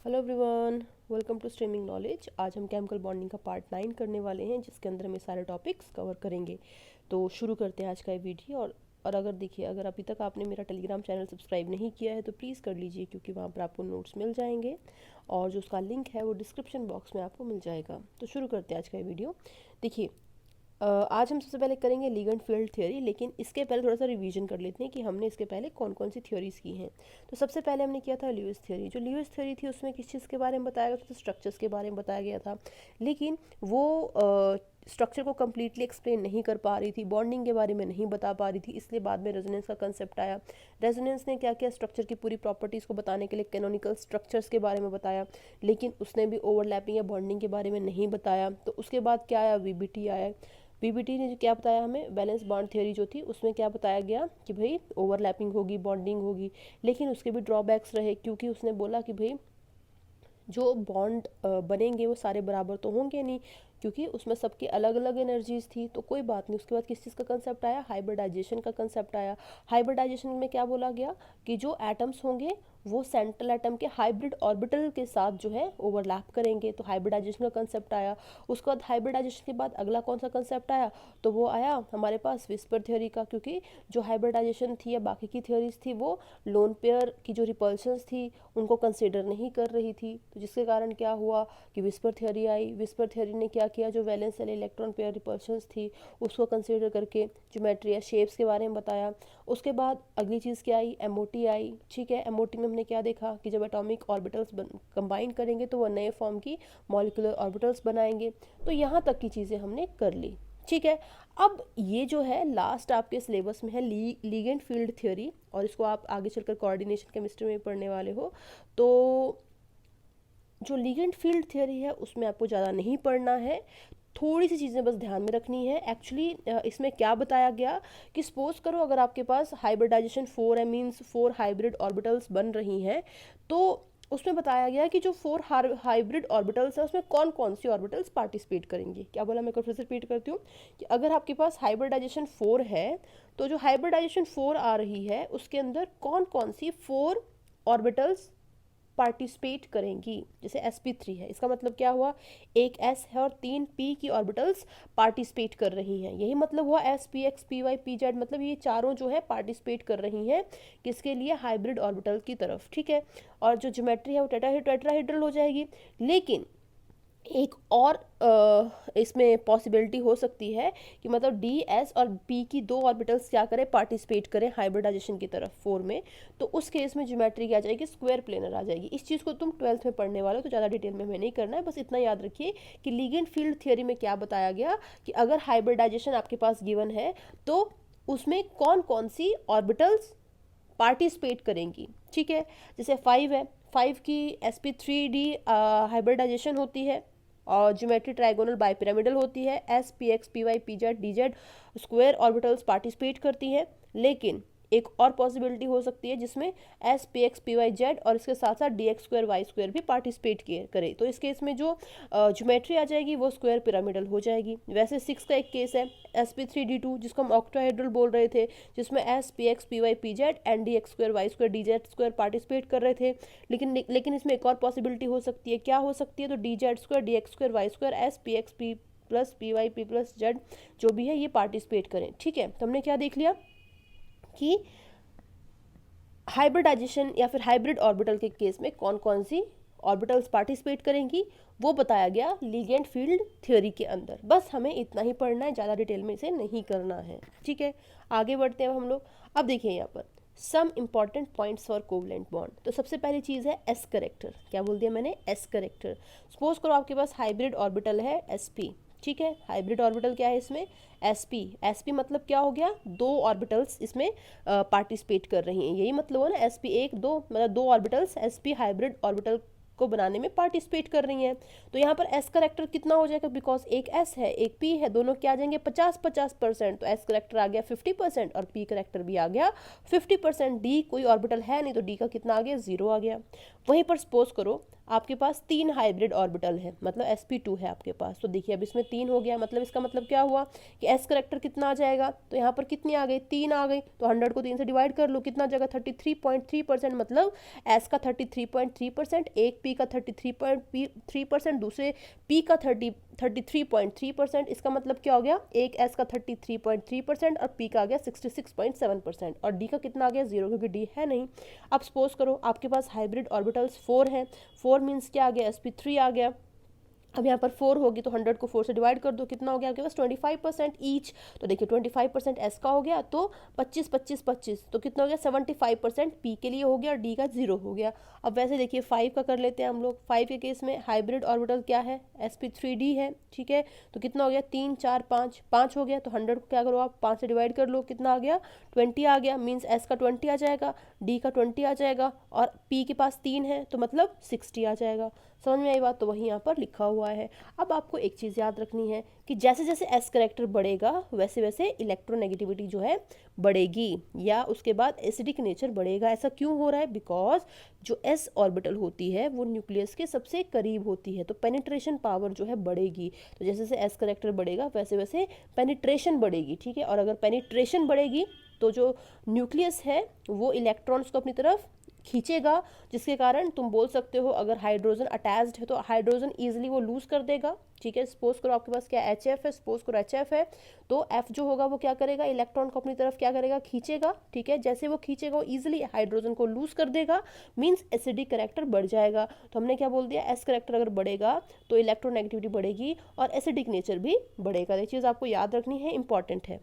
Hello everyone, welcome to streaming knowledge. आज हम chemical bonding का पार्ट 9 करने वाले हैं, जिसके अंदर हम ये सारे टॉपिक्स कवर करेंगे। तो शुरू करते हैं आज का ये वीडियो। और अगर देखिए, अगर अभी तक आपने मेरा टेलीग्राम चैनल सब्सक्राइब नहीं किया है तो प्लीज़ कर लीजिए, क्योंकि वहाँ पर आपको नोट्स मिल जाएंगे और जो उसका लिंक है वो डिस्क्रिप्शन बॉक्स में आपको मिल जाएगा। तो शुरू करते हैं आज का ये वीडियो। देखिए, आज हम सबसे पहले करेंगे लिगेंड फील्ड थ्योरी, लेकिन इसके पहले थोड़ा सा रिवीजन कर लेते हैं कि हमने इसके पहले कौन कौन सी थ्योरीज की हैं। तो सबसे पहले हमने किया था ल्यूइस थ्योरी। जो ल्यूइस थ्योरी थी उसमें किस चीज़ के बारे में बताया गया था? तो स्ट्रक्चर्स के बारे में बताया गया था, लेकिन वो स्ट्रक्चर को कम्प्लीटली एक्सप्लेन नहीं कर पा रही थी, बॉन्डिंग के बारे में नहीं बता पा रही थी। इसलिए बाद में रेजोनेंस का कंसेप्ट आया। रेजोनेंस ने क्या किया? स्ट्रक्चर की पूरी प्रॉपर्टीज़ को बताने के लिए कैनोनिकल स्ट्रक्चर्स के बारे में बताया, लेकिन उसने भी ओवरलैपिंग या बॉन्डिंग के बारे में नहीं बताया। तो उसके बाद क्या आया? वीबीटी आया। वीबीटी ने जो क्या बताया हमें, वैलेंस बॉन्ड थ्योरी जो थी उसमें क्या बताया गया कि भाई ओवरलैपिंग होगी, बॉन्डिंग होगी, लेकिन उसके भी ड्रॉबैक्स रहे, क्योंकि उसने बोला कि भाई जो बॉन्ड बनेंगे वो सारे बराबर तो होंगे नहीं, क्योंकि उसमें सबकी अलग अलग एनर्जीज थी। तो कोई बात नहीं। उसके बाद किस चीज़ का कंसेप्ट आया? हाइब्रिडाइजेशन का कंसेप्ट आया। हाइब्रिडाइजेशन में क्या बोला गया कि जो एटम्स होंगे वो सेंट्रल एटम के हाइब्रिड ऑर्बिटल के साथ जो है ओवरलैप करेंगे। तो हाइब्रिडाइजेशन का कंसेप्ट आया। उसके बाद हाइब्रिडाइजेशन के बाद अगला कौन सा कंसेप्ट आया? तो वो आया हमारे पास विस्पर थ्योरी का, क्योंकि जो हाइब्रिडाइजेशन थी या बाकी की थ्योरीज थी वो लोन पेयर की जो रिपल्शंस थी उनको कंसिडर नहीं कर रही थी। तो जिसके कारण क्या हुआ कि विस्पर थ्योरी आई। विस्पर थ्योरी ने क्या किया? जो valence shell electron pair repulsions थी उसको कंसिडर करके ज्योमेट्री या शेप्स के बारे में बताया। उसके बाद अगली चीज़ क्या आई? एमओटी आई। ठीक है, एमओटी में हमने क्या देखा कि जब एटॉमिक ऑर्बिटल्स कंबाइन करेंगे तो वह नए फॉर्म की मॉलिक्यूलर ऑर्बिटल्स बनाएंगे। तो यहाँ तक की चीज़ें हमने कर ली। ठीक है, अब ये जो है लास्ट आपके सिलेबस में है लिगेंड फील्ड थ्योरी, और इसको आप आगे चलकर कोऑर्डिनेशन केमिस्ट्री में पढ़ने वाले हो। तो जो लिगेंड फील्ड थ्योरी है उसमें आपको ज़्यादा नहीं पढ़ना है, थोड़ी सी चीज़ें बस ध्यान में रखनी है। एक्चुअली इसमें क्या बताया गया कि सपोज करो अगर आपके पास हाइब्रिडाइजेशन 4 है, मीन्स 4 हाइब्रिड ऑर्बिटल्स बन रही हैं, तो उसमें बताया गया कि जो 4 हाइब्रिड ऑर्बिटल्स हैं उसमें कौन कौन सी ऑर्बिटल्स पार्टिसिपेट करेंगी। क्या बोला? मैं फिर से रिपीट करती हूँ कि अगर आपके पास हाइब्रिडाइजेशन 4 है तो जो हाइब्रिडाइजेशन 4 आ रही है उसके अंदर कौन कौन सी 4 ऑर्बिटल्स पार्टिसिपेट करेंगी। जैसे sp3 है, इसका मतलब क्या हुआ? एक s है और 3 p की ऑर्बिटल्स पार्टिसिपेट कर रही हैं। यही मतलब हुआ spx py pz, मतलब ये चारों जो है पार्टिसिपेट कर रही हैं किसके लिए? हाइब्रिड ऑर्बिटल की तरफ। ठीक है, और जो ज्योमेट्री है वो टेट्राहेड्रल हो जाएगी। लेकिन एक और इसमें पॉसिबिलिटी हो सकती है कि मतलब डी एस और पी की 2 ऑर्बिटल्स क्या करें? पार्टिसिपेट करें हाइब्रिडाइजेशन की तरफ 4 में। तो उस केस में ज्योमेट्री क्या आ जाएगी? स्क्वायर प्लेनर आ जाएगी। इस चीज़ को तुम 12th में पढ़ने वाले हो तो ज़्यादा डिटेल में हमें नहीं करना है, बस इतना याद रखिए कि लिगेंड फील्ड थियोरी में क्या बताया गया कि अगर हाइब्रिडाइजेशन आपके पास गिवन है तो उसमें कौन कौन सी ऑर्बिटल्स पार्टिसिपेट करेंगी। ठीक है, जैसे 5 है, 5 की sp3d हाइब्रिडाइजेशन होती है और ज्योमेट्री ट्राइगोनल बाइपिरामिडल होती है। s p x p y p z d z square orbitals participate करती हैं। लेकिन एक और पॉसिबिलिटी हो सकती है जिसमें s p x p y z और इसके साथ साथ dx स्क्वायर y स्क्वायर भी पार्टिसिपेट करे। तो इस केस में जो ज्योमेट्री आ जाएगी वो स्क्वायर पिरामिडल हो जाएगी। वैसे 6 का एक केस है sp3d2 जिसको हम ऑक्टाहेड्रल बोल रहे थे, जिसमें s p x p y p z and dx square y square d z square participate कर रहे थे। लेकिन इसमें एक और पॉसिबिलिटी हो सकती है। क्या हो सकती है? तो D Z square dx square y square s p x p plus P Y P plus Z जो भी है ये पार्टिसिपेट करें। ठीक है, तो हमने क्या देख लिया कि हाइब्रिडाइजेशन या फिर हाइब्रिड ऑर्बिटल के केस में कौन कौन सी ऑर्बिटल्स पार्टिसिपेट करेंगी वो बताया गया लिगेंड फील्ड थ्योरी के अंदर। बस हमें इतना ही पढ़ना है, ज़्यादा डिटेल में इसे नहीं करना है। ठीक है, आगे बढ़ते हैं हम लोग। अब देखिए यहाँ पर some important points for covalent bond. तो सबसे पहली चीज़ है एस करेक्टर। क्या बोल दिया मैंने? S character. सपोज करो आपके पास हाइब्रिड ऑर्बिटल है sp। ठीक है, हाइब्रिड ऑर्बिटल क्या है इसमें? sp मतलब क्या हो गया? 2 ऑर्बिटल्स इसमें पार्टिसिपेट कर रही हैं। यही मतलब हो ना, sp 1 2 मतलब 2 ऑर्बिटल्स sp हाइब्रिड ऑर्बिटल को बनाने में पार्टिसिपेट कर रही हैं। तो यहाँ पर s करेक्टर कितना हो जाएगा? बिकॉज एक s है एक p है, दोनों क्या आ जाएंगे? 50-50%। तो s करेक्टर आ गया 50% और p करेक्टर भी आ गया 50%। d कोई ऑर्बिटल है नहीं तो d का कितना आ गया? 0 आ गया। वहीं पर सपोज करो आपके पास 3 हाइब्रिड ऑर्बिटल है, मतलब sp2 है आपके पास। तो देखिए अब इसमें 3 हो गया, मतलब इसका मतलब क्या हुआ कि s करेक्टर कितना आ जाएगा, तो यहाँ पर कितनी आ गई, 3 आ गई। तो 100 को 3 से डिवाइड कर लो, कितना जगह 33.3%, मतलब s का 33.3%, एक p का 33.3%, दूसरे p का 33.3%। इसका मतलब क्या हो गया, एक s का 33.3% और p का आ गया 66.7%, और d का कितना आ गया 0, क्योंकि d है नहीं। अब सपोज करो आपके पास हाइब्रिड ऑर्बिटल्स 4 हैं, 4 मीन्स क्या आ गया, sp3 आ गया। अब यहाँ पर 4 होगी तो 100 को 4 से डिवाइड कर दो, कितना हो गया आपके पास 25% ईच। तो देखिए 25% एस का हो गया, तो 25 तो कितना हो गया 75% पी के लिए हो गया, और डी का 0 हो गया। अब वैसे देखिए 5 का कर लेते हैं हम लोग। 5 के केस में हाइब्रिड ऑर्बिटल क्या है, sp3d है, ठीक है। तो कितना हो गया 3 4 5, 5 हो गया। तो 100 को क्या करो आप 5 से डिवाइड कर लो, कितना आ गया 20 आ गया। मीन्स एस का 20 आ जाएगा, डी का 20 आ जाएगा, और पी के पास 3 है तो मतलब 60 आ जाएगा। समझ में आई बात, तो वही यहाँ पर लिखा हुआ है। अब आपको एक चीज़ याद रखनी है कि जैसे जैसे एस करेक्टर बढ़ेगा वैसे वैसे इलेक्ट्रोनेगेटिविटी जो है बढ़ेगी, या उसके बाद एसिडिक नेचर बढ़ेगा। ऐसा क्यों हो रहा है, बिकॉज जो एस ऑर्बिटल होती है वो न्यूक्लियस के सबसे करीब होती है, तो पेनिट्रेशन पावर जो है बढ़ेगी। तो जैसे जैसे एस करेक्टर बढ़ेगा वैसे वैसे पेनिट्रेशन बढ़ेगी, ठीक है। और अगर पेनिट्रेशन बढ़ेगी तो जो न्यूक्लियस है वो इलेक्ट्रॉन्स को अपनी तरफ खींचेगा, जिसके कारण तुम बोल सकते हो अगर हाइड्रोजन अटैच्ड है तो हाइड्रोजन ईजिली वो लूज कर देगा, ठीक है। सपोज करो आपके पास क्या HF है, सपोज करो HF है, तो F जो होगा वो क्या करेगा, इलेक्ट्रॉन को अपनी तरफ क्या करेगा, खींचेगा, ठीक है। जैसे वो खींचेगा वो ईजिली हाइड्रोजन को लूज कर देगा, मीन्स एसिडिक करेक्टर बढ़ जाएगा। तो हमने क्या बोल दिया, एस करेक्टर अगर बढ़ेगा तो इलेक्ट्रोनेगेटिविटी बढ़ेगी और एसिडिक नेचर भी बढ़ेगा। ये चीज़ आपको याद रखनी है, इंपॉर्टेंट है।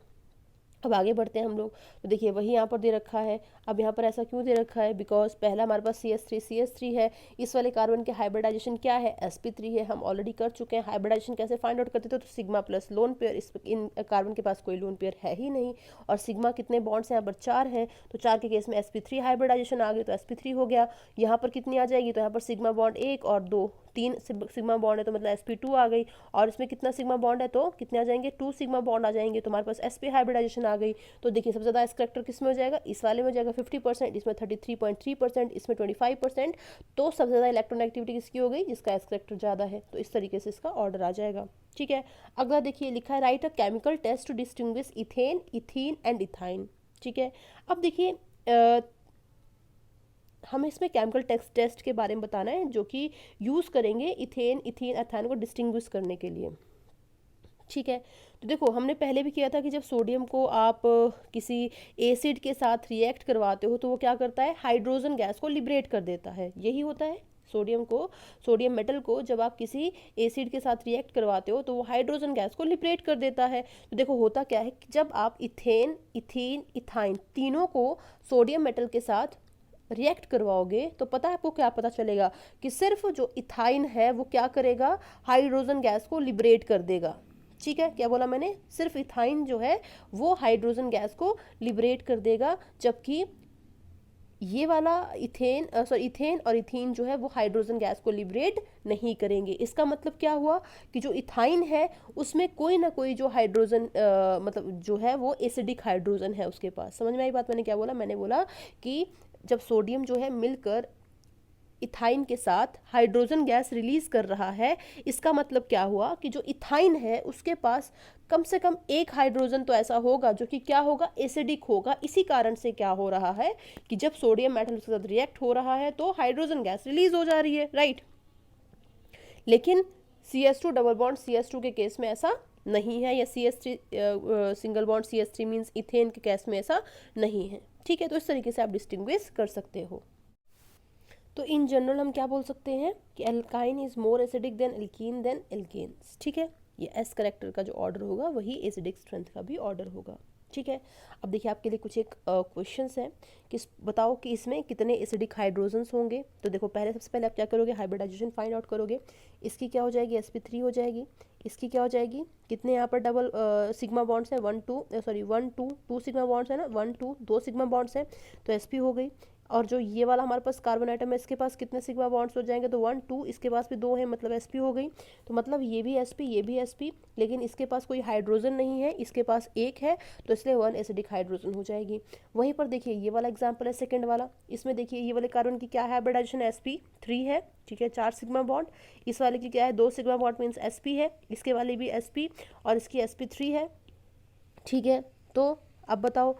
अब आगे बढ़ते हैं हम लोग। तो देखिए वही यहाँ पर दे रखा है। अब यहाँ पर ऐसा क्यों दे रखा है, बिकॉज पहला हमारे पास CH3 है। इस वाले कार्बन के हाइब्रिडाइजेशन क्या है, sp3 है, हम ऑलरेडी कर चुके हैं। हाइब्रिडाइजेशन कैसे फाइंड आउट करते थे, तो सिग्मा प्लस लोन पेयर, इन कार्बन के पास कोई लोन पेयर है ही नहीं, और सिग्मा कितने बॉन्ड्स हैं यहाँ पर 4 हैं, तो 4 के केस में sp3 हाइब्रिडाइजेशन आ गई तो sp3 हो गया। यहाँ पर कितनी आ जाएगी, तो यहाँ पर सिग्मा बॉन्ड 1 और 2, 3 सिग्मा बॉन्ड है तो मतलब sp2 आ गई, और इसमें कितना सिग्मा बॉन्ड है तो कितने आ जाएंगे, 2 सिग्मा बॉन्ड आ जाएंगे, तो हमारे पास sp हाइब्रिडाइजेशन आ गई। तो देखिए सबसे ज़्यादा एस करेक्टर किस में हो जाएगा, इस वाले में हो जाएगा 50%, इसमें 33.3%, इसमें 25%। तो सबसे ज़्यादा इलेक्ट्रोनेगेटिविटी किसकी हो गई, जिसका एस करेक्टर ज़्यादा है। तो इस तरीके से इसका ऑर्डर आ जाएगा, ठीक है। अगला देखिए लिखा है, write a chemical test to distinguish ethane, ethene and ethyne, ठीक है। अब देखिए हमें इसमें केमिकल टेस्ट के बारे में बताना है जो कि यूज़ करेंगे इथेन, इथीन, एथाइन को डिस्टिंग्विश करने के लिए, ठीक है। तो देखो हमने पहले भी किया था कि जब सोडियम को आप किसी एसिड के साथ रिएक्ट करवाते हो तो वो क्या करता है, हाइड्रोजन गैस को लिबरेट कर देता है, यही होता है। सोडियम मेटल को जब आप किसी एसिड के साथ रिएक्ट करवाते हो तो वो हाइड्रोजन गैस को लिबरेट कर देता है। तो देखो होता क्या है कि जब आप इथेन, इथीन, इथाइन तीनों को सोडियम मेटल के साथ रिएक्ट करवाओगे तो पता है आपको क्या पता चलेगा, कि सिर्फ जो इथाइन है वो क्या करेगा, हाइड्रोजन गैस को लिबरेट कर देगा, ठीक है। क्या बोला मैंने, सिर्फ इथाइन जो है वो हाइड्रोजन गैस को लिबरेट कर देगा, जबकि ये वाला इथेन और इथीन जो है वो हाइड्रोजन गैस को लिबरेट नहीं करेंगे। इसका मतलब क्या हुआ कि जो इथाइन है उसमें कोई ना कोई जो हाइड्रोजन मतलब जो है वो एसिडिक हाइड्रोजन है उसके पास। समझ में आई बात, मैंने क्या बोला, मैंने बोला कि जब सोडियम जो है मिलकर इथाइन के साथ हाइड्रोजन गैस रिलीज कर रहा है, इसका मतलब क्या हुआ कि जो इथाइन है उसके पास कम से कम एक हाइड्रोजन तो ऐसा होगा जो कि क्या होगा, एसिडिक होगा। इसी कारण से क्या हो रहा है कि जब सोडियम मेटल के साथ रिएक्ट हो रहा है तो हाइड्रोजन गैस रिलीज हो जा रही है, राइट। लेकिन CH2 डबल बॉन्ड CH2 के केस में ऐसा नहीं है, या CH3 single bond CH3 means ethane के केस में ऐसा नहीं है, ठीक है। तो इस तरीके से आप डिस्टिंग्विश कर सकते हो। तो इन जनरल हम क्या बोल सकते हैं कि alkyne is more acidic than alkene than alkanes, ठीक है। ये एस करेक्टर का जो ऑर्डर होगा वही एसिडिक स्ट्रेंथ का भी ऑर्डर होगा, ठीक है। अब देखिए आपके लिए कुछ एक क्वेश्चंस हैं कि बताओ कि इसमें कितने एसिडिक हाइड्रोजन्स होंगे। तो देखो सबसे पहले आप क्या करोगे, हाइब्रिडाइजेशन फाइंड आउट करोगे। इसकी क्या हो जाएगी, sp3 हो जाएगी। इसकी क्या हो जाएगी, कितने यहाँ पर डबल सिग्मा बॉन्ड्स हैं, 1 2 2 सिग्मा बॉन्ड्स है ना, 1 2 2 सिग्मा बॉन्ड्स हैं, तो sp हो गई। और जो ये वाला हमारे पास कार्बन आइटम है इसके पास कितने सिग्मा बॉन्ड्स हो जाएंगे, तो 1 2, इसके पास भी 2 है, मतलब sp हो गई। तो मतलब ये भी sp, ये भी sp, लेकिन इसके पास कोई हाइड्रोजन नहीं है, इसके पास एक है, तो इसलिए 1 एसिडिक हाइड्रोजन हो जाएगी। वहीं पर देखिए ये वाला एग्जाम्पल है सेकेंड वाला, इसमें देखिए ये वाले कार्बन की क्या है हाइब्रिडाइजेशन, sp3 है, ठीक है, 4 सिग्मा बॉन्ड। इस वाले की क्या है, 2 सिग्मा बॉन्ड मीन्स sp है, इसके वाले भी sp और इसकी sp3 है, ठीक है। तो अब बताओ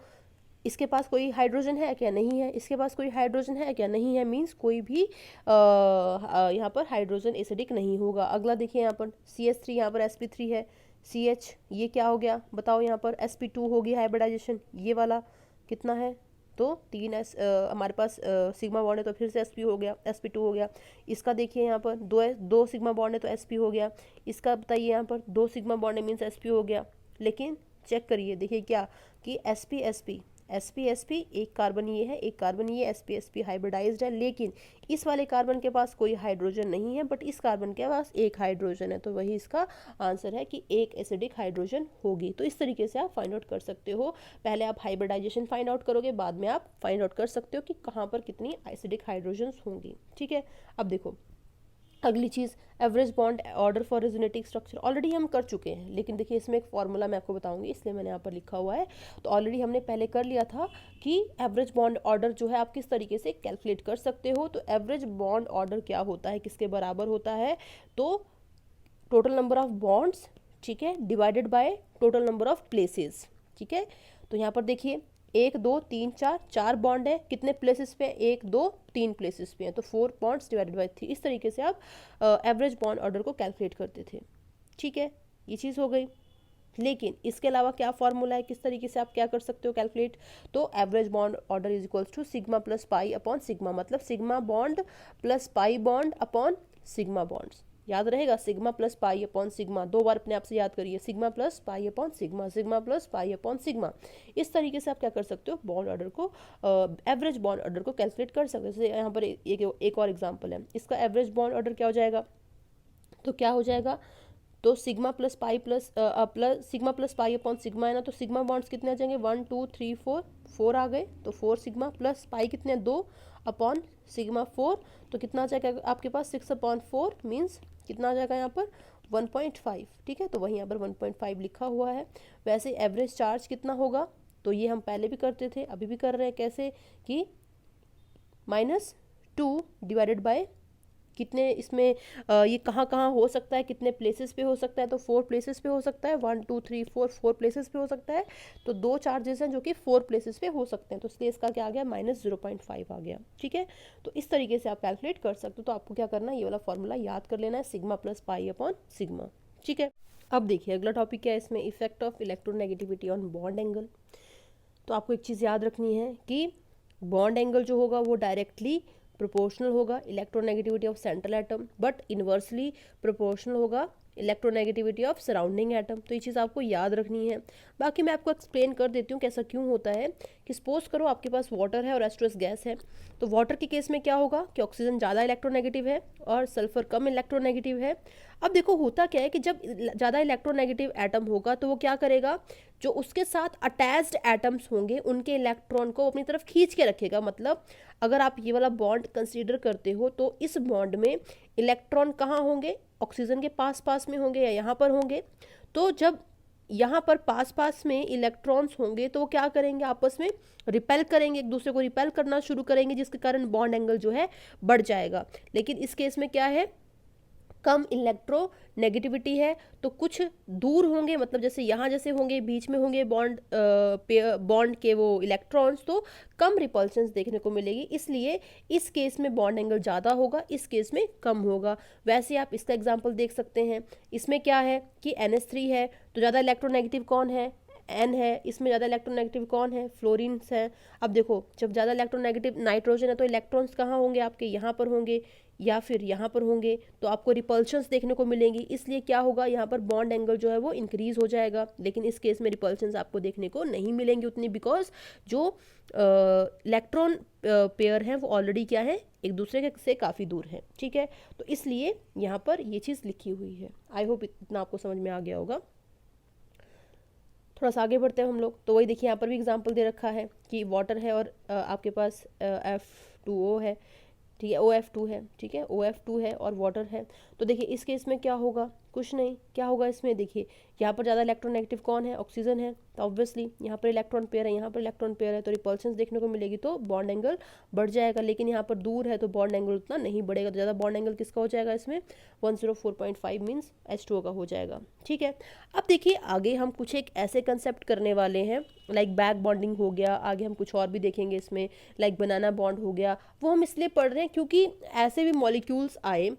इसके पास कोई हाइड्रोजन है क्या, नहीं है, इसके पास कोई हाइड्रोजन है क्या, नहीं है, मीन्स कोई भी यहाँ पर हाइड्रोजन एसिडिक नहीं होगा। अगला देखिए यहाँ पर CH3, यहाँ पर sp3 है, CH ये क्या हो गया बताओ, यहाँ पर sp2 हो गया हाइब्रिडाइजेशन, ये वाला कितना है, तो 3 हमारे पास सिग्मा बॉन्ड है तो फिर से sp हो गया, sp2 हो गया। इसका देखिए यहाँ पर दो सिग्मा बॉन्ड है तो sp हो गया। इसका बताइए यहाँ पर 2 सिग्मा बॉन्ड है मीन्स sp हो गया। लेकिन चेक करिए, देखिए क्या कि sp sp sp sp, एक कार्बन ये है, एक कार्बन ये, sp sp हाइब्रिडाइज्ड है, लेकिन इस वाले कार्बन के पास कोई हाइड्रोजन नहीं है, बट इस कार्बन के पास एक हाइड्रोजन है, तो वही इसका आंसर है कि एक एसिडिक हाइड्रोजन होगी। तो इस तरीके से आप फाइंड आउट कर सकते हो, पहले आप हाइब्रिडाइजेशन फाइंड आउट करोगे, बाद में आप फाइंड आउट कर सकते हो कि कहाँ पर कितनी एसिडिक हाइड्रोजन होंगी, ठीक है। अब देखो अगली चीज़, average bond order for resonative structure already हम कर चुके हैं, लेकिन देखिए इसमें एक फॉर्मूला मैं आपको बताऊंगी, इसलिए मैंने यहाँ पर लिखा हुआ है। तो ऑलरेडी हमने पहले कर लिया था कि एवरेज बॉन्ड ऑर्डर जो है आप किस तरीके से कैलकुलेट कर सकते हो। तो एवरेज बॉन्ड ऑर्डर क्या होता है, किसके बराबर होता है, तो टोटल नंबर ऑफ बॉन्ड्स, ठीक है, divided by total number of places, ठीक है। तो यहाँ पर देखिए 1 2 3 4, 4 बॉन्ड है, कितने प्लेसेस पे, 1 2 3 प्लेसेस पे हैं, तो 4 बॉन्ड्स डिवाइडेड बाय 3, इस तरीके से आप एवरेज बॉन्ड ऑर्डर को कैलकुलेट करते थे, ठीक है, ये चीज़ हो गई। लेकिन इसके अलावा क्या फॉर्मूला है, किस तरीके से आप क्या कर सकते हो कैलकुलेट, तो average bond order is equals to sigma plus pi upon sigma, मतलब sigma bond plus pi bond upon sigma bonds, याद रहेगा, sigma plus pi upon sigma, 2 बार अपने आप से याद करिए, sigma plus pi upon sigma, sigma plus pi upon sigma. इस तरीके से आप क्या कर सकते हो, बॉन्ड ऑर्डर को, एवरेज बॉन्ड ऑर्डर को कैलकुलेट कर सकते हो। जैसे यहाँ पर एक और एग्जाम्पल है, इसका एवरेज बॉन्ड ऑर्डर क्या हो जाएगा, तो क्या हो जाएगा, तो sigma plus pi sigma plus pi upon sigma है ना, तो सिग्मा बॉन्ड्स कितने आ जाएंगे, 1 2 3 4, 4 आ गए, तो 4 सिग्मा प्लस पाई कितने, 2 अपॉन सिग्मा 4, तो कितना आ जाएगा आपके पास, 6 अपॉन 4 मीन्स कितना आ जाएगा यहाँ पर 1.5, ठीक है, तो वहीं यहाँ पर 1.5 लिखा हुआ है। वैसे एवरेज चार्ज कितना होगा, तो ये हम पहले भी करते थे, अभी भी कर रहे हैं, कैसे कि -2 डिवाइडेड बाय कितने, इसमें ये कहाँ कहाँ हो सकता है, कितने प्लेसेस पे हो सकता है, तो 4 प्लेसेस पे हो सकता है, 1 2 3 4, 4 प्लेसेस पे हो सकता है, तो 2 चार्जेस हैं जो कि 4 प्लेसेस पे हो सकते हैं, तो इसलिए इसका क्या आ गया, -0.5 आ गया, ठीक है। तो इस तरीके से आप कैलकुलेट कर सकते हो। तो आपको क्या करना है, ये वाला फॉर्मूला याद कर लेना है, sigma plus pi upon sigma, ठीक है। अब देखिए अगला टॉपिक क्या है इसमें, effect of electronegativity on bond angle. तो आपको एक चीज़ याद रखनी है कि बॉन्ड एंगल जो होगा वो डायरेक्टली प्रोपोर्शनल होगा electronegativity of central atom, but inversely proportional होगा इलेक्ट्रोनेगेटिविटी ऑफ सराउंडिंग एटम। तो ये चीज़ आपको याद रखनी है। बाकी मैं आपको एक्सप्लेन कर देती हूँ कैसा क्यों होता है, कि सपोज करो आपके पास वाटर है और एस्ट्रस गैस है, तो वाटर के केस में क्या होगा कि ऑक्सीजन ज़्यादा इलेक्ट्रोनेगेटिव है और सल्फर कम इलेक्ट्रोनेगेटिव है। अब देखो होता क्या है कि जब ज़्यादा इलेक्ट्रोनेगेटिव एटम होगा तो वो क्या करेगा, जो उसके साथ अटैच्ड एटम्स होंगे उनके इलेक्ट्रॉन को अपनी तरफ खींच के रखेगा। मतलब अगर आप ये वाला बॉन्ड कंसीडर करते हो तो इस बॉन्ड में इलेक्ट्रॉन कहाँ होंगे, ऑक्सीजन के पास पास में होंगे या यहाँ पर होंगे। तो जब यहाँ पर पास पास में इलेक्ट्रॉन्स होंगे तो वो क्या करेंगे, आपस में रिपेल करेंगे, एक दूसरे को रिपेल करना शुरू करेंगे, जिसके कारण बॉन्ड एंगल जो है बढ़ जाएगा। लेकिन इस केस में क्या है, कम इलेक्ट्रो नेगेटिविटी है, तो कुछ दूर होंगे, मतलब जैसे यहाँ जैसे होंगे, बीच में होंगे बॉन्ड के वो इलेक्ट्रॉन्स, तो कम रिपल्शंस देखने को मिलेगी। इसलिए इस केस में बॉन्ड एंगल ज़्यादा होगा, इस केस में कम होगा। वैसे आप इसका एग्जांपल देख सकते हैं, इसमें क्या है कि NH3 है, तो ज़्यादा इलेक्ट्रोनेगेटिव कौन है, N है, इसमें ज़्यादा इलेक्ट्रोनेगेटिव कौन है, फ्लोरीन्स है। अब देखो जब ज़्यादा इलेक्ट्रोनेगेटिव नाइट्रोजन है तो इलेक्ट्रॉन्स कहाँ होंगे, आपके यहाँ पर होंगे या फिर यहाँ पर होंगे, तो आपको रिपल्शंस देखने को मिलेंगी। इसलिए क्या होगा, यहाँ पर बॉन्ड एंगल जो है वो इंक्रीज हो जाएगा। लेकिन इस केस में रिपल्शंस आपको देखने को नहीं मिलेंगी उतनी, बिकॉज जो इलेक्ट्रॉन पेयर हैं वो ऑलरेडी क्या है, एक दूसरे से काफ़ी दूर है, ठीक है। तो इसलिए यहाँ पर ये चीज़ लिखी हुई है। आई होप इतना आपको समझ में आ गया होगा। थोड़ा सा आगे बढ़ते हैं हम लोग। तो वही देखिए यहाँ पर भी एग्जांपल दे रखा है कि वाटर है और आपके पास F2O है, ठीक है, OF2 है, ठीक है, OF2 है और वाटर है। तो देखिए इस केस में क्या होगा, कुछ नहीं, क्या होगा इसमें, देखिए यहाँ पर ज़्यादा इलेक्ट्रोनेगेटिव कौन है, ऑक्सीजन है, तो ऑब्वियसली यहाँ पर इलेक्ट्रॉन पेयर है, यहाँ पर इलेक्ट्रॉन पेयर है, तो रिपल्शन देखने को मिलेगी, तो बॉन्ड एंगल बढ़ जाएगा। लेकिन यहाँ पर दूर है तो बॉन्ड एंगल उतना नहीं बढ़ेगा, तो ज़्यादा बॉन्ड एंगल किसका हो जाएगा इसमें, 104.5 मीन्स H2O का हो जाएगा, ठीक है। अब देखिए आगे हम कुछ एक ऐसे कंसेप्ट करने वाले हैं, लाइक बैक बॉन्डिंग हो गया, आगे हम कुछ और भी देखेंगे इसमें, लाइक बनाना बॉन्ड हो गया। वो हम इसलिए पढ़ रहे हैं क्योंकि ऐसे भी मॉलिक्यूल्स आए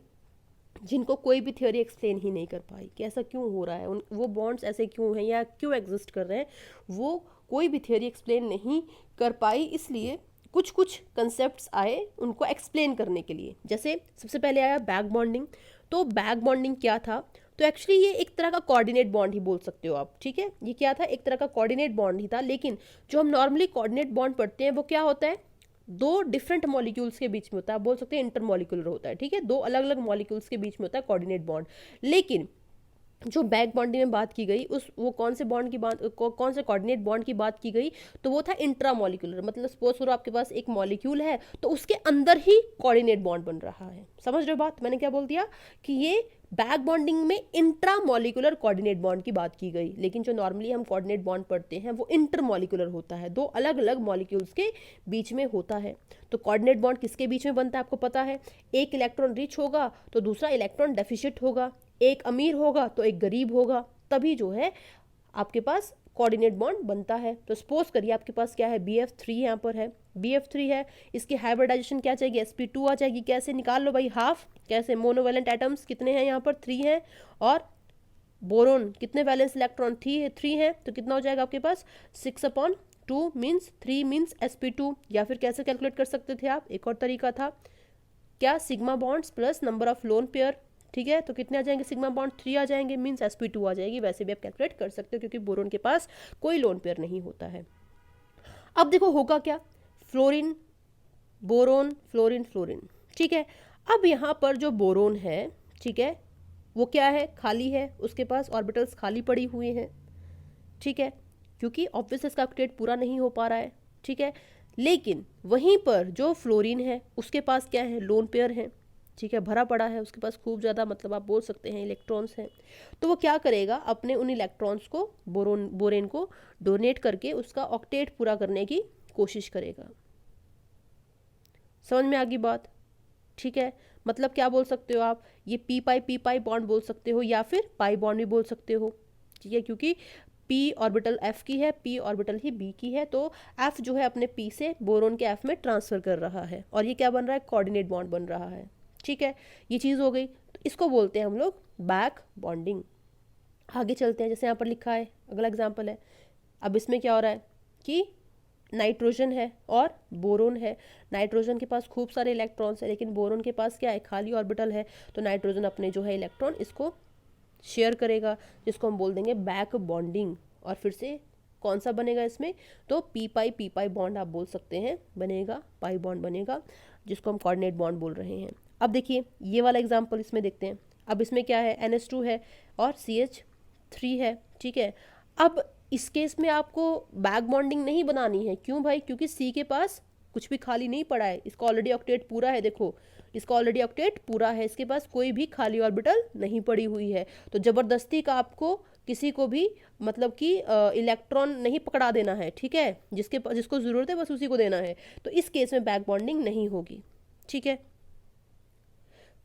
जिनको कोई भी थ्योरी एक्सप्लेन ही नहीं कर पाई कि ऐसा क्यों हो रहा है, वो बॉन्ड्स ऐसे क्यों हैं या क्यों एग्जिस्ट कर रहे हैं, वो कोई भी थ्योरी एक्सप्लेन नहीं कर पाई। इसलिए कुछ कुछ कंसेप्ट्स आए उनको एक्सप्लेन करने के लिए। जैसे सबसे पहले आया बैक बॉन्डिंग। तो बैक बॉन्डिंग क्या था, तो एक्चुअली ये एक तरह का कोऑर्डिनेट बॉन्ड ही बोल सकते हो आप, ठीक है। ये क्या था, एक तरह का कोऑर्डिनेट बॉन्ड ही था। लेकिन जो हम नॉर्मली कोऑर्डिनेट बॉन्ड पढ़ते हैं वो क्या होता है, दो डिफरेंट मॉलिक्यूल्स के बीच में होता है, आप बोल सकते हैं इंटरमॉलिक्यूलर होता है, ठीक है, दो अलग अलग मॉलिक्यूल्स के बीच में होता है कोऑर्डिनेट बॉन्ड। लेकिन जो बैक बॉन्डिंग में बात की गई उस वो कौन से बॉन्ड की बात, कौन से कोऑर्डिनेट बॉन्ड की बात की गई, तो वो था इंट्रामॉलिक्यूलर। मतलब सपोज करो आपके पास एक मॉलिक्यूल है तो उसके अंदर ही कोऑर्डिनेट बॉन्ड बन रहा है। समझ रहे हो बात, मैंने क्या बोल दिया कि ये बैक बॉन्डिंग में इंट्रामॉलिक्यूलर कोऑर्डिनेट बॉन्ड की बात की गई। लेकिन जो नॉर्मली हम कोऑर्डिनेट बॉन्ड पढ़ते हैं वो इंटरमॉलिक्यूलर होता है, दो अलग अलग मॉलिक्यूल्स के बीच में होता है। तो कोऑर्डिनेट बॉन्ड किसके बीच में बनता है आपको पता है, एक इलेक्ट्रॉन रिच होगा तो दूसरा इलेक्ट्रॉन डेफिशिट होगा, एक अमीर होगा तो एक गरीब होगा, तभी जो है आपके पास कोऑर्डिनेट बॉन्ड बनता है। तो सपोज करिए आपके पास क्या है, BF3 यहाँ पर है, BF3 है, इसकी हाइब्रिडाइजेशन क्या चाहिए, sp2 आ जाएगी। कैसे निकाल लो भाई, हाफ, कैसे, मोनोवेलेंट एटम्स कितने हैं यहाँ पर, 3 हैं, और बोरोन कितने वैलेंस इलेक्ट्रॉन, 3 है, तो कितना हो जाएगा आपके पास 6/2 मीन्स 3 मीन्स sp2। या फिर कैसे कैलकुलेट कर सकते थे आप, एक और तरीका था क्या, sigma bonds plus number of lone pair, ठीक है, तो कितने आ जाएंगे, सिग्मा बॉन्ड 3 आ जाएंगे मीन्स sp2 आ जाएगी। वैसे भी आप कैलकुलेट कर सकते हो क्योंकि बोरोन के पास कोई लोन पेयर नहीं होता है। अब देखो होगा क्या, फ्लोरीन बोरोन फ्लोरीन फ्लोरीन, ठीक है। अब यहाँ पर जो बोरोन है, ठीक है, वो क्या है, खाली है, उसके पास ऑर्बिटल्स खाली पड़ी हुई हैं, ठीक है, क्योंकि ऑब्वियस इसका ऑक्टेट पूरा नहीं हो पा रहा है, ठीक है। लेकिन वहीं पर जो फ्लोरीन है उसके पास क्या है, लोन पेयर है, ठीक है, भरा पड़ा है, उसके पास खूब ज़्यादा मतलब आप बोल सकते हैं इलेक्ट्रॉन्स हैं। तो वो क्या करेगा, अपने उन इलेक्ट्रॉन्स को बोरेन को डोनेट करके उसका ऑक्टेट पूरा करने की कोशिश करेगा। समझ में आ गई बात, ठीक है। मतलब क्या बोल सकते हो आप, ये पी पाई बॉन्ड बोल सकते हो या फिर पाई बॉन्ड भी बोल सकते हो, ठीक है, क्योंकि p ऑर्बिटल f की है, p ऑर्बिटल ही b की है, तो f जो है अपने p से बोरोन के f में ट्रांसफर कर रहा है और ये क्या बन रहा है, कोऑर्डिनेट बॉन्ड बन रहा है, ठीक है। ये चीज़ हो गई, तो इसको बोलते हैं हम लोग बैक बॉन्डिंग। आगे चलते हैं, जैसे यहाँ पर लिखा है, अगला एग्जाम्पल है। अब इसमें क्या हो रहा है कि नाइट्रोजन है और बोरोन है। नाइट्रोजन के पास खूब सारे इलेक्ट्रॉन्स है लेकिन बोरोन के पास क्या है, खाली ऑर्बिटल है। तो नाइट्रोजन अपने जो है इलेक्ट्रॉन इसको शेयर करेगा, जिसको हम बोल देंगे बैक बॉन्डिंग। और फिर से कौन सा बनेगा इसमें, तो पी पाई बॉन्ड आप बोल सकते हैं बनेगा, पाई बॉन्ड बनेगा, जिसको हम कोऑर्डिनेट बॉन्ड बोल रहे हैं। अब देखिए ये वाला एग्जाम्पल इसमें देखते हैं। अब इसमें क्या है, NH2 है और CH3 है, ठीक है। अब इस केस में आपको बैक बॉन्डिंग नहीं बनानी है, क्यों भाई, क्योंकि C के पास कुछ भी खाली नहीं पड़ा है, इसका ऑलरेडी ऑक्टेट पूरा है। देखो इसका ऑलरेडी ऑक्टेट पूरा है, इसके पास कोई भी खाली ऑर्बिटल नहीं पड़ी हुई है। तो ज़बरदस्ती का आपको किसी को भी मतलब कि इलेक्ट्रॉन नहीं पकड़ा देना है, ठीक है, जिसको ज़रूरत है बस उसी को देना है। तो इस केस में बैक बॉन्डिंग नहीं होगी, ठीक है।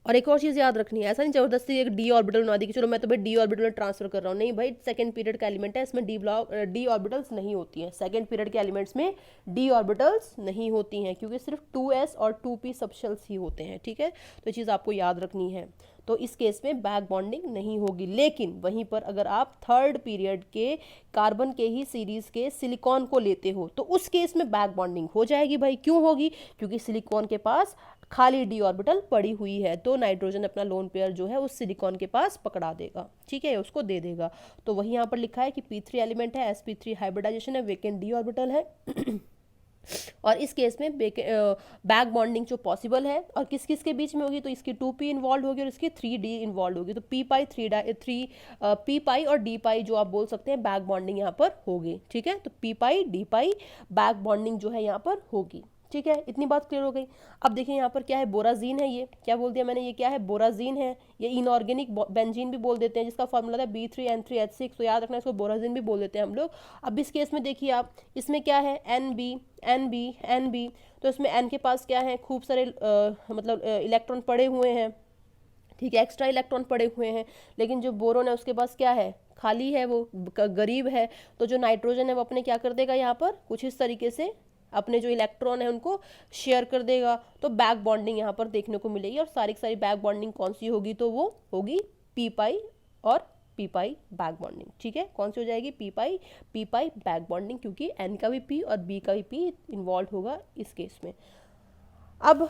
और एक और चीज़ याद रखनी है, ऐसा नहीं जबरदस्ती एक डी ऑर्बिटल बना दी कि चलो मैं तो भाई डी ऑर्बिटल में ट्रांसफर कर रहा हूँ, नहीं भाई, सेकंड पीरियड का एलिमेंट है, इसमें डी ऑर्बिटल्स नहीं होती हैं। सेकंड पीरियड के एलिमेंट्स में डी ऑर्बिटल्स नहीं होती हैं क्योंकि सिर्फ 2s और 2p सबशेल्स ही होते हैं, ठीक है। तो ये चीज़ आपको याद रखनी है। तो इस केस में बैक बॉन्डिंग नहीं होगी। लेकिन वहीं पर अगर आप थर्ड पीरियड के कार्बन के ही सीरीज के सिलिकॉन को लेते हो तो उस केस में बैक बॉन्डिंग हो जाएगी भाई। क्यों होगी, क्योंकि सिलिकॉन के पास खाली डी ऑर्बिटल पड़ी हुई है, तो नाइट्रोजन अपना लोन पेयर जो है उस सिलिकॉन के पास पकड़ा देगा, ठीक है, उसको दे देगा। तो वही यहाँ पर लिखा है कि P3 एलिमेंट है, sp3 हाइब्रिडाइजेशन है, वेकेंट डी ऑर्बिटल है और इस केस में बैक बॉन्डिंग जो पॉसिबल है और किस किस के बीच में होगी, तो इसकी 2p इन्वॉल्व होगी और इसकी 3d इन्वॉल्व होगी, तो p पाई 3 पाई और d पाई जो आप बोल सकते हैं बैक बॉन्डिंग यहाँ पर होगी। ठीक है, तो p पाई d पाई बैक बॉन्डिंग जो है यहाँ पर होगी। ठीक है, इतनी बात क्लियर हो गई। अब देखिए यहाँ पर क्या है, बोराजीन है, ये क्या बोल दिया मैंने, ये क्या है, बोराजीन है। ये इनऑर्गेनिक बेंजीन भी बोल देते हैं, जिसका फॉर्मूला था B3N3H6, तो याद रखना इसको बोराजीन भी बोल देते हैं हम लोग। अब इस केस में देखिए आप, इसमें क्या है, NB, तो इसमें N के पास क्या है, खूब सारे मतलब इलेक्ट्रॉन पड़े हुए हैं। ठीक है, एक्स्ट्रा इलेक्ट्रॉन पड़े हुए हैं, लेकिन जो बोरोन है उसके पास क्या है, खाली है, वो गरीब है। तो जो नाइट्रोजन है वो अपने क्या कर देगा, यहाँ पर कुछ इस तरीके से अपने जो इलेक्ट्रॉन है उनको शेयर कर देगा, तो बैक बॉन्डिंग यहाँ पर देखने को मिलेगी। और सारी की सारी बैक बॉन्डिंग कौन सी होगी, तो वो होगी p पाई और p पाई बैक बॉन्डिंग। ठीक है, कौन सी हो जाएगी, p पाई बैक बॉन्डिंग, क्योंकि n का भी p और b का भी p इन्वॉल्व होगा इस केस में। अब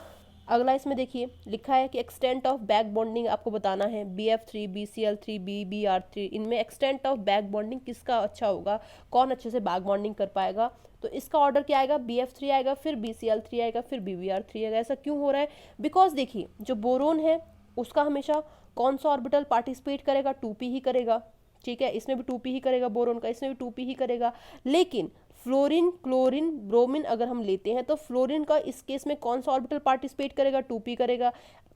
अगला इसमें देखिए लिखा है कि एक्सटेंट ऑफ बैक बॉन्डिंग आपको बताना है, BF3, BCl3, BBr3, इनमें एक्सटेंट ऑफ बैक बॉन्डिंग किसका अच्छा होगा, कौन अच्छे से बैक बॉन्डिंग कर पाएगा। तो इसका ऑर्डर क्या आएगा, BF3 आएगा, फिर BCl3 आएगा, फिर BBr3 आएगा। ऐसा क्यों हो रहा है, बिकॉज देखिए जो बोरोन है उसका हमेशा कौन सा ऑर्बिटल पार्टिसिपेट करेगा, 2p ही करेगा। ठीक है, इसमें भी 2p ही करेगा बोरोन का, इसमें भी 2p ही करेगा। लेकिन फ्लोरीन, क्लोरीन, ब्रोमीन अगर हम लेते हैं तो फ्लोरीन का इस केस में कौन सा ऑर्बिटल पार्टिसिपेट करेगा, 2p करेगा।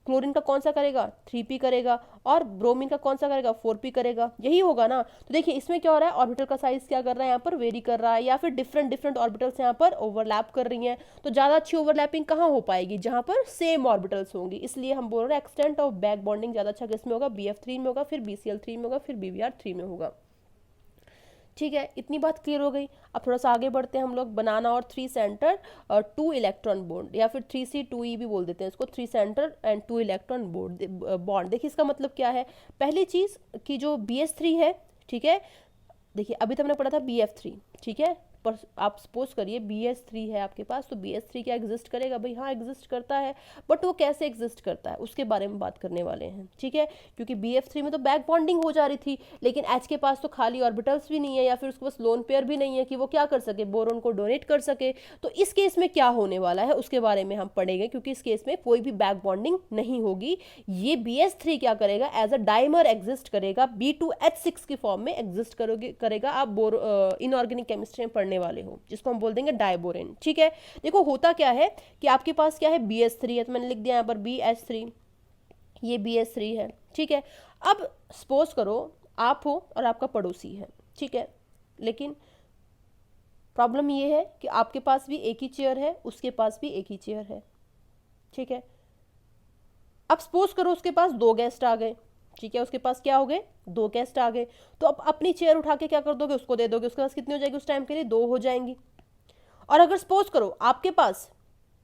क्लोरीन का कौन सा करेगा, 3p करेगा। और ब्रोमीन का कौन सा करेगा, 4p करेगा। यही होगा ना। तो देखिए इसमें क्या हो रहा है, ऑर्बिटल का साइज क्या कर रहा है, यहाँ पर वेरी कर रहा है, या फिर डिफरेंट ऑर्बिटल्स यहाँ पर ओवरलैप कर रही हैं। तो ज़्यादा अच्छी ओवरलैपिंग कहाँ हो पाएगी, जहाँ पर सेम ऑर्बिटल्स होंगी। इसलिए हम बोल रहे हैं एक्सटेंट ऑफ बैक बॉन्डिंग ज़्यादा अच्छा किस में होगा, BF3 में होगा, फिर BCl3 में होगा, फिर BBr3 में होगा। ठीक है, इतनी बात क्लियर हो गई। अब थोड़ा सा आगे बढ़ते हैं हम लोग, बनाना और 3 सेंटर और 2 इलेक्ट्रॉन बॉन्ड, या फिर 3C2E भी बोल देते हैं इसको, 3 सेंटर एंड 2 इलेक्ट्रॉन बॉन्ड। देखिए इसका मतलब क्या है, पहली चीज़ कि जो BS3 है, ठीक है, देखिए अभी तो हमने पढ़ा था BF3, ठीक है, पर आप सपोज करिए BS3 है आपके पास, तो BS3 क्या एग्जिस्ट करेगा, भाई हाँ एग्जिस्ट करता है, बट वो कैसे एग्जिस्ट करता है उसके बारे में बात करने वाले हैं। ठीक है, क्योंकि BF3 में तो बैक बॉन्डिंग हो जा रही थी, लेकिन H के पास तो खाली ऑर्बिटल्स भी नहीं है, या फिर उसके पास लोन पेयर भी नहीं है कि वो क्या कर सके, बोरोन को डोनेट कर सके। तो इस केस में क्या होने वाला है उसके बारे में हम पढ़ेंगे, क्योंकि इस केस में कोई भी बैक बॉन्डिंग नहीं होगी। ये BS3 क्या करेगा, एज अ डाइमर एग्जिस्ट करेगा, B2H6 की फॉर्म में एग्जिस्ट करेगा। आप इनऑर्गेनिक केमिस्ट्री में पढ़ने वाले हो, जिसको हम बोल देंगे डाइबोरेन। ठीक है, देखो होता क्या है कि आपके पास क्या है, BH3 है, तो मैंने लिख दिया यहाँ पर BH3, ये BH3 है। ठीक है, अब सपोज करो आप हो और आपका पड़ोसी है, ठीक है, लेकिन प्रॉब्लम ये है कि आपके पास भी एक ही चेयर है, उसके पास भी एक ही चेयर है। ठीक है, अब सपोज करो उसके पास 2 गेस्ट आ गए। ठीक है, उसके पास क्या हो गए, 2 गेस्ट आ गए, तो अब अपनी चेयर उठा के क्या कर दोगे, उसको दे दोगे। उसके पास कितनी हो जाएगी उस टाइम के लिए, 2 हो जाएंगी। और अगर सपोज करो आपके पास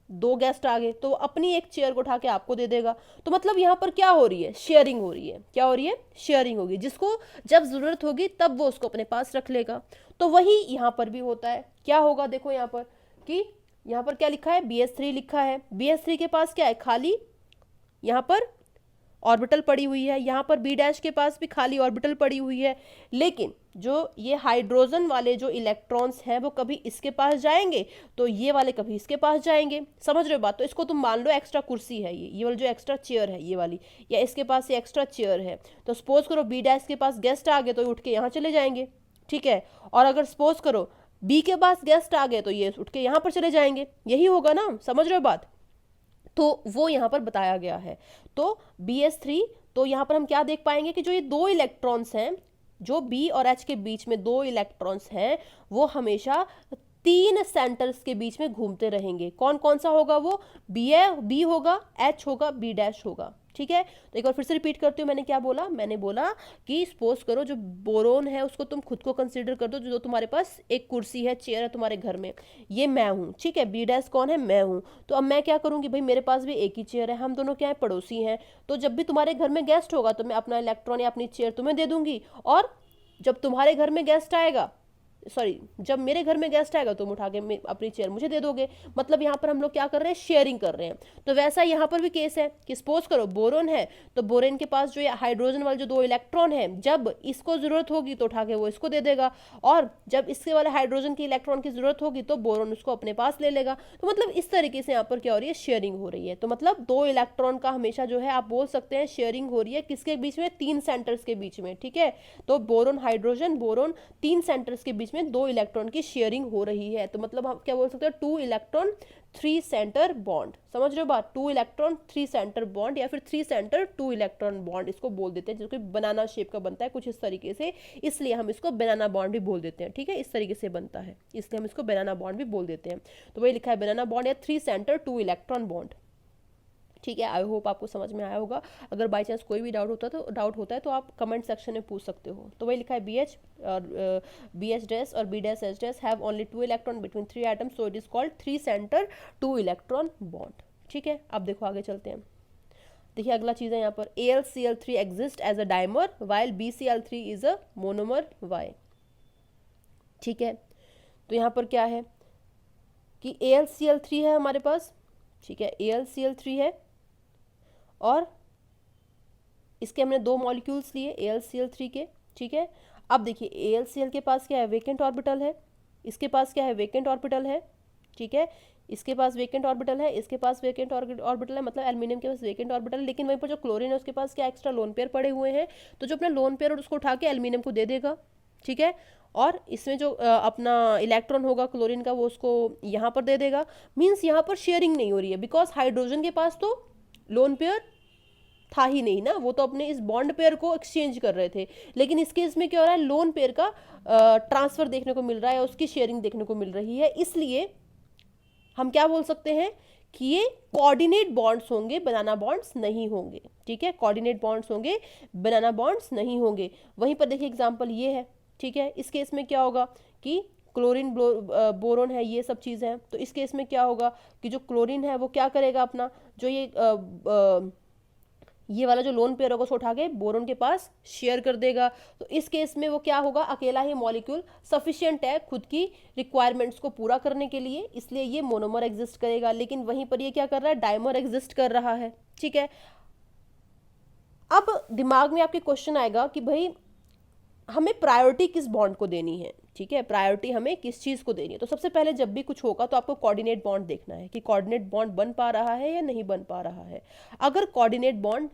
2 गेस्ट आ गए, तो अपनी एक चेयर को उठा के आपको दे देगा। तो मतलब यहाँ पर क्या हो रही है, शेयरिंग हो रही है। क्या हो रही है, शेयरिंग होगी, जिसको जब जरूरत होगी तब वो उसको अपने पास रख लेगा। तो वही यहाँ पर भी होता है। क्या होगा, देखो यहाँ पर कि यहाँ पर क्या लिखा है, BH3 लिखा है, BH3 के पास क्या है, खाली यहाँ पर ऑर्बिटल पड़ी हुई है, यहाँ पर B डैश के पास भी खाली ऑर्बिटल पड़ी हुई है। लेकिन जो ये हाइड्रोजन वाले जो इलेक्ट्रॉन्स हैं वो कभी इसके पास जाएंगे, तो ये वाले कभी इसके पास जाएंगे। समझ रहे हो बात। तो इसको तुम मान लो एक्स्ट्रा कुर्सी है, ये वाली जो एक्स्ट्रा चेयर है ये वाली, या इसके पास ये एक्स्ट्रा चेयर है। तो सपोज करो B डैश के पास गेस्ट आ गए तो उठ के यहाँ चले जाएंगे। ठीक है, और अगर सपोज करो B के पास गेस्ट आ गए तो ये उठ के यहाँ पर चले जाएंगे। यही होगा ना, समझ रहे हो बात। तो वो यहाँ पर बताया गया है। तो BH3, तो यहाँ पर हम क्या देख पाएंगे कि जो ये 2 इलेक्ट्रॉन्स हैं, जो B और H के बीच में 2 इलेक्ट्रॉन्स हैं, वो हमेशा 3 सेंटर्स के बीच में घूमते रहेंगे। कौन कौन सा होगा वो, B होगा, H होगा, B डैश होगा। ठीक है, तो एक बार फिर से रिपीट करती हूँ, मैंने क्या बोला, मैंने बोला कि सपोज करो जो बोरोन है उसको तुम खुद को कंसीडर कर दो, जो तुम्हारे पास एक कुर्सी है, चेयर है तुम्हारे घर में, ये मैं हूँ। ठीक है, B डैश कौन है, मैं हूँ। तो अब मैं क्या करूँगी, भाई मेरे पास भी एक ही चेयर है, हम दोनों क्या है, पड़ोसी हैं। तो जब भी तुम्हारे घर में गेस्ट होगा तो मैं अपना इलेक्ट्रॉन या अपनी चेयर तुम्हें दे दूंगी, और जब तुम्हारे घर में गेस्ट आएगा सॉरी, जब मेरे घर में गेस्ट आएगा तुम उठा के अपनी चेयर मुझे दे दोगे, मतलब यहाँ पर हम लोग क्या कर रहे हैं, शेयरिंग कर रहे हैं। तो वैसा यहाँ पर भी केस है कि सपोज करो बोरोन है, तो बोरेन के पास जो हाइड्रोजन वाले जो 2 इलेक्ट्रॉन है, जब इसको जरूरत होगी तो उठा के वो इसको दे देगा, और जब इसके वाले हाइड्रोजन की इलेक्ट्रॉन की जरूरत होगी तो बोरोन उसको अपने पास ले लेगा। तो मतलब इस तरीके से यहाँ पर क्या हो रही है, शेयरिंग हो रही है। तो मतलब 2 इलेक्ट्रॉन का हमेशा जो है आप बोल सकते हैं शेयरिंग हो रही है, किसके बीच में, 3 सेंटर्स के बीच में, ठीक है। तो बोरोन हाइड्रोजन बोरोन 3 सेंटर्स के बीच में 2 इलेक्ट्रॉन की शेयरिंग हो रही है। तो मतलब हम क्या बोल सकते हैं, 2 इलेक्ट्रॉन 3 सेंटर बॉन्ड, समझ रहे हो बात, 2 इलेक्ट्रॉन 3 सेंटर बॉन्ड या फिर 3 सेंटर 2 इलेक्ट्रॉन बॉन्ड इसको बोल देते हैं, जो कि बनाना शेप का बनता है कुछ इस तरीके से, इसलिए हम इसको बनाना बॉन्ड भी बोल देते हैं, ठीक है। इस तरीके से बनता है, इसलिए हम इसको बनाना बॉन्ड भी बोल देते हैं। तो वही लिखा है बनाना बॉन्ड या 3 सेंटर 2 इलेक्ट्रॉन बॉन्ड, ठीक है। आई होप आपको समझ में आया होगा। अगर बाई चांस कोई भी डाउट होता है तो आप कमेंट सेक्शन में पूछ सकते हो। तो वही लिखा है BH और BH डैश और B dash H dash have only 2 electron between 3 atoms, so it is called 3 centre 2 electron bond, ठीक है। अब देखो आगे चलते हैं। देखिए अगला चीज़ है यहाँ पर AlCl3 exist as a dimer while BCl3 is a monomer, why, ठीक है। तो यहाँ पर क्या है कि AlCl3 है हमारे पास, ठीक है, AlCl3 है और इसके हमने 2 मॉलिक्यूल्स लिए AlCl3 के, ठीक है। अब देखिए AlCl के पास क्या है, वेकेंट ऑर्बिटल है, इसके पास क्या है, वेकेंट ऑर्बिटल है, ठीक है। इसके पास वेकेंट ऑर्बिटल है, इसके पास वेकेंट ऑर्बिटल है, मतलब एल्यूमिनियम के पास वेकेंट ऑर्बिटल है, लेकिन वहीं पर जो क्लोरीन है उसके पास क्या एक्स्ट्रा लोन पेयर पड़े हुए हैं, तो जो अपना लोन पेयर और उसको उठा के एल्यूमिनियम को दे देगा, ठीक है। और इसमें जो अपना इलेक्ट्रॉन होगा क्लोरीन का वो उसको यहाँ पर दे देगा। मीन्स यहाँ पर शेयरिंग नहीं हो रही है, बिकॉज हाइड्रोजन के पास तो लोन पेयर था ही नहीं ना, वो तो अपने इस बॉन्ड पेयर को एक्सचेंज कर रहे थे। लेकिन इस केस में क्या हो रहा है, लोन पेयर का ट्रांसफर देखने को मिल रहा है, उसकी शेयरिंग देखने को मिल रही है, इसलिए हम क्या बोल सकते हैं कि ये कोऑर्डिनेट बॉन्ड्स होंगे, बनाना बॉन्ड्स नहीं होंगे, ठीक है। कोऑर्डिनेट बॉन्ड्स होंगे, बनाना बॉन्ड्स नहीं होंगे। वहीं पर देखिए एग्जांपल ये है, ठीक है। इस केस में क्या होगा कि क्लोरीन बोरोन है, ये सब चीज़ है। तो इस केस में क्या होगा कि जो क्लोरीन है वो क्या करेगा, अपना जो ये वाला जो लोन पेयर होगा उसको उठा के बोरोन के पास शेयर कर देगा। तो इस केस में वो क्या होगा, अकेला ही मॉलिक्यूल सफिशिएंट है खुद की रिक्वायरमेंट्स को पूरा करने के लिए, इसलिए ये मोनोमर एग्जिस्ट करेगा। लेकिन वहीं पर ये क्या कर रहा है, डायमर एग्जिस्ट कर रहा है, ठीक है। अब दिमाग में आपके क्वेश्चन आएगा कि भाई हमें प्रायोरिटी किस बॉन्ड को देनी है, ठीक है, प्रायोरिटी हमें किस चीज़ को देनी है। तो सबसे पहले जब भी कुछ होगा तो आपको कोऑर्डिनेट बॉन्ड देखना है कि कोऑर्डिनेट बॉन्ड बन पा रहा है या नहीं बन पा रहा है। अगर कोऑर्डिनेट बॉन्ड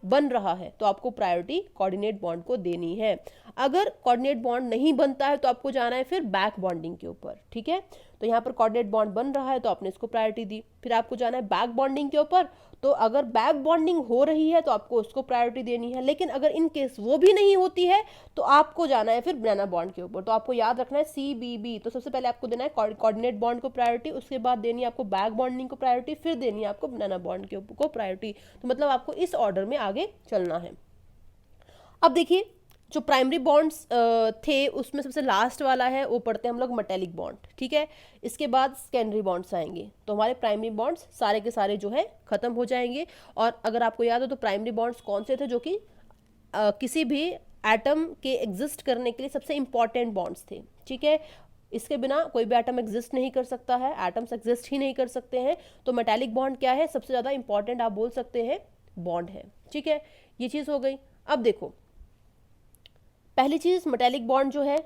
बन रहा है तो आपको प्रायोरिटी कोऑर्डिनेट बॉन्ड को देनी है। अगर कोऑर्डिनेट बॉन्ड नहीं बनता है तो आपको जाना है फिर बैक बॉन्डिंग के ऊपर, ठीक है। तो यहाँ पर कोऑर्डिनेट बॉन्ड बन रहा है तो आपने इसको प्रायोरिटी दी, फिर आपको जाना है बैक बॉन्डिंग के ऊपर। तो अगर बैक बॉन्डिंग हो रही है तो आपको उसको प्रायोरिटी देनी है, लेकिन अगर इन केस वो भी नहीं होती है तो आपको जाना है फिर बनाना बॉन्ड के ऊपर। तो आपको याद रखना है CBB। तो सबसे पहले आपको देना है कोऑर्डिनेट बॉन्ड को प्रायोरिटी, उसके बाद देनी है आपको बैक बॉन्डिंग को प्रायोरिटी, फिर देनी है आपको बनाना बॉन्ड के ऊपर को प्रायोरिटी। तो मतलब आपको इस ऑर्डर में आगे चलना है। अब देखिए जो प्राइमरी बॉन्ड्स थे उसमें सबसे लास्ट वाला है वो पढ़ते हैं हम लोग मेटेलिक बॉन्ड, ठीक है। इसके बाद सेकेंडरी बॉन्ड्स आएंगे, तो हमारे प्राइमरी बॉन्ड्स सारे के सारे जो है खत्म हो जाएंगे। और अगर आपको याद हो तो प्राइमरी बॉन्ड्स कौन से थे, जो कि किसी भी एटम के एग्जिस्ट करने के लिए सबसे इंपॉर्टेंट बॉन्ड्स थे, ठीक है। इसके बिना कोई भी एटम एग्जिस्ट नहीं कर सकता है, एटम्स एग्जिस्ट ही नहीं कर सकते हैं। तो मेटेलिक बॉन्ड क्या है, सबसे ज़्यादा इंपॉर्टेंट आप बोल सकते हैं बॉन्ड है, ठीक है। ये चीज़ हो गई। अब देखो पहली चीज मेटेलिक बॉन्ड जो है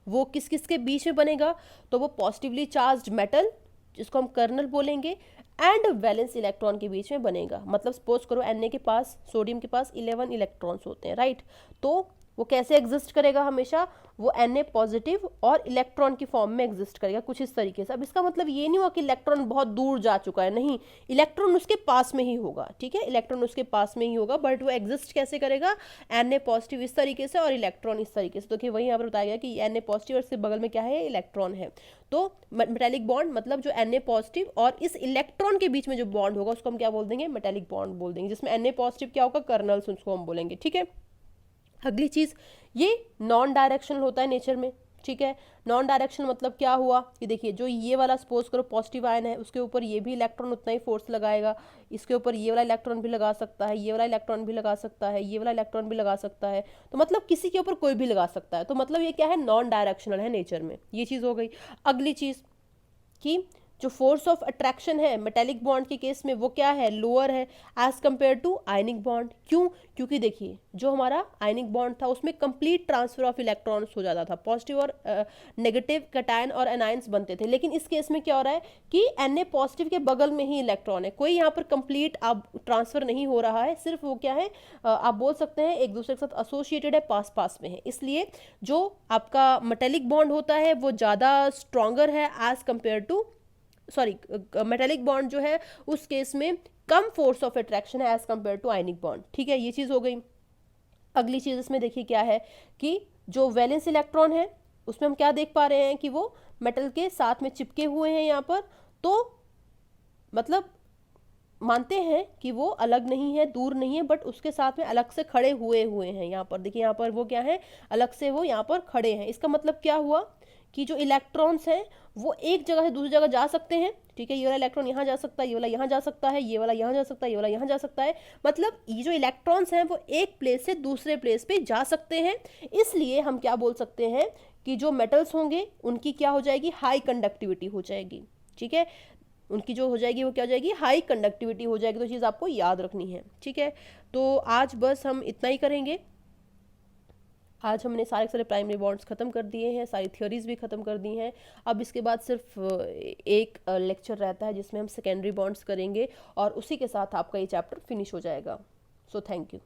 वो किस किस के बीच में बनेगा, तो वो पॉजिटिवली चार्ज्ड मेटल जिसको हम कर्नल बोलेंगे एंड वैलेंस इलेक्ट्रॉन के बीच में बनेगा। मतलब सपोज करो Na के पास, सोडियम के पास 11 इलेक्ट्रॉन्स होते हैं, राइट। तो वो कैसे एग्जिस्ट करेगा, हमेशा वो Na पॉजिटिव और इलेक्ट्रॉन की फॉर्म में एग्जिस्ट करेगा कुछ इस तरीके से। अब इसका मतलब ये नहीं हुआ कि इलेक्ट्रॉन बहुत दूर जा चुका है, नहीं, इलेक्ट्रॉन उसके पास में ही होगा, ठीक है, इलेक्ट्रॉन उसके पास में ही होगा, बट वो एग्जिस्ट कैसे करेगा, Na पॉजिटिव इस तरीके से और इलेक्ट्रॉन इस तरीके से। तो कि वही यहाँ पर बताया गया कि Na पॉजिटिव और इसके बगल में क्या है, इलेक्ट्रॉन है। तो मेटेलिक बॉन्ड मतलब जो Na पॉजिटिव और इस इलेक्ट्रॉन के बीच में जो बॉन्ड होगा उसको हम क्या बोल देंगे, मेटेलिक बॉन्ड बोल देंगे, जिसमें Na पॉजिटिव क्या होगा, कर्नल्स, उसको हम बोलेंगे, ठीक है। अगली चीज ये नॉन डायरेक्शनल होता है नेचर में, ठीक है। नॉन डायरेक्शनल मतलब क्या हुआ कि देखिए जो ये वाला सपोज करो पॉजिटिव आयन है, उसके ऊपर ये भी इलेक्ट्रॉन उतना ही फोर्स लगाएगा, इसके ऊपर ये वाला इलेक्ट्रॉन भी लगा सकता है, ये वाला इलेक्ट्रॉन भी लगा सकता है, ये वाला इलेक्ट्रॉन भी लगा सकता है, तो मतलब किसी के ऊपर कोई भी लगा सकता है, तो मतलब ये क्या है, नॉन डायरेक्शनल है नेचर में। ये चीज़ हो गई। अगली चीज़ कि जो फोर्स ऑफ अट्रैक्शन है मेटेलिक बॉन्ड के केस में वो क्या है, लोअर है as compare to ionic bond. क्यों? क्योंकि देखिए जो हमारा आयनिक बॉन्ड था उसमें कंप्लीट ट्रांसफर ऑफ इलेक्ट्रॉन्स हो जाता था, पॉजिटिव और नेगेटिव कैटायन और एनायंस बनते थे। लेकिन इस केस में क्या हो रहा है कि Na पॉजिटिव के बगल में ही इलेक्ट्रॉन है, कोई यहाँ पर कंप्लीट अब ट्रांसफर नहीं हो रहा है, सिर्फ वो क्या है आप बोल सकते हैं एक दूसरे के साथ एसोसिएटेड है, पास पास में है। इसलिए जो आपका मेटेलिक बॉन्ड होता है वो ज़्यादा स्ट्रॉन्गर है as compare to metallic bond जो है उस केस में कम फोर्स ऑफ अट्रैक्शन है as compare to ionic bond. ठीक है, ये चीज़ हो गई। अगली चीज़ इसमें देखिए क्या है कि जो वैलेंस इलेक्ट्रॉन है उसमें हम क्या देख पा रहे हैं कि वो मेटल के साथ में चिपके हुए हैं यहाँ पर, तो मतलब मानते हैं कि वो अलग नहीं है, दूर नहीं है, बट उसके साथ में अलग से खड़े हुए हुए हैं। यहाँ पर देखिए, यहाँ पर वो क्या है, अलग से वो यहाँ पर खड़े हैं। इसका मतलब क्या हुआ कि जो इलेक्ट्रॉन्स हैं वो एक जगह से दूसरी जगह जा सकते हैं। ठीक है, ये वाला इलेक्ट्रॉन यहाँ जा सकता है, ये वाला यहाँ जा सकता है, ये वाला यहाँ जा सकता है, ये वाला यहाँ जा सकता है। मतलब ये जो इलेक्ट्रॉन्स हैं वो एक प्लेस से दूसरे प्लेस पे जा सकते हैं। इसलिए हम क्या बोल सकते हैं कि जो मेटल्स होंगे उनकी क्या हो जाएगी, हाई कंडक्टिविटी हो जाएगी। ठीक है, उनकी जो हो जाएगी वो क्या हो जाएगी, हाई कंडक्टिविटी हो जाएगी। तो चीज़ आपको याद रखनी है। ठीक है, तो आज बस हम इतना ही करेंगे। आज हमने सारे प्राइमरी बॉन्ड्स ख़त्म कर दिए हैं, सारी थ्योरीज भी ख़त्म कर दी हैं। अब इसके बाद सिर्फ एक लेक्चर रहता है जिसमें हम सेकेंडरी बॉन्ड्स करेंगे और उसी के साथ आपका ये चैप्टर फिनिश हो जाएगा। So thank you.